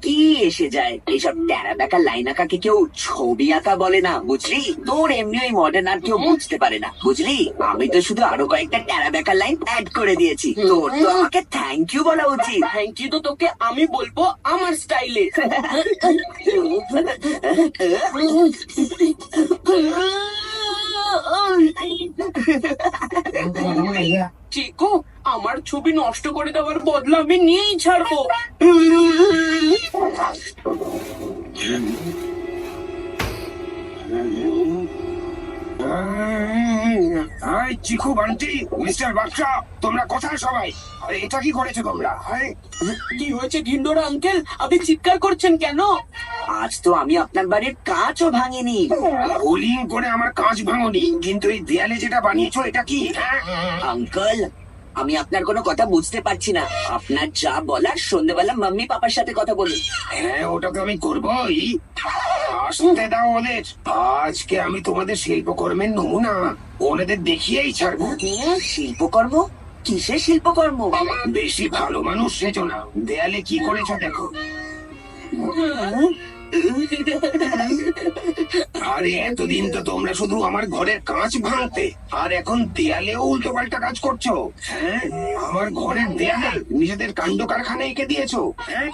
কি এসে যায় এইসব ট্যারা দেখা লাইন আঁকাকে কেউ ছবি আঁকা বলে না, বুঝলি? তোর এমনি ওই মডার্ন আর্ট কেউ বুঝতে পারে না, বুঝলি? আমি তো শুধু আরো কয়েকটা ট্যারা দেখা লাইন অ্যাড করে দিয়েছি। তোর তো আমাকে থ্যাংক ইউ বলা উচিত। থ্যাংক ইউ তো তোকে আমি বলবো আমার স্টাইলে। চিকু, আমার ছবি নষ্ট করে দেওয়ার বদলা আমি নিয়েই ছাড়বো। হাই চিকু, বান্টি, মিস্টার বাক্সা, তোমরা কোথায় সবাই? আরে এটা কি করেছো তোমরা? কি হয়েছে ঢিন্ডোরা আঙ্কেল, আপনি চিৎকার করছেন কেন? আজ তো আমি আপনার বাড়ির কাঁচও ভাঙিনি। বোলিং করে আমার কাঁচ ভাঙনি, কিন্তু এই দেয়ালে যেটা বানিয়েছো এটা কি? আঙ্কেল, আমি আপনার কোনো কথা বুঝতে পারছি না। আপনার যা বলার সন্ধ্যেবেলা মাম্মি পাপার সাথে কথা বলুন। হ্যাঁ, ওটাকে আমি করবোই। আসতে দাও ওদের। আজকে আমি তোমাদের শিল্পকর্মের নমুনা ওনাদের দেখিয়েই ছাড়বো। শিল্পকর্ম? কিসের শিল্পকর্ম? বেশি ভালো মানুষ সেজো না। দেয়ালে কি করেছো দেখো। আরে এতদিন তো তোমরা শুধু আমার ঘরের কাঁচ ভাঙতে, আর এখন দেয়ালেও উল্টো পাল্টা কাজ করছো। হ্যাঁ, আমার ঘরের দেয়ালে নিজেদের কাণ্ড কারখানা এঁকে দিয়েছো। হ্যাঁ,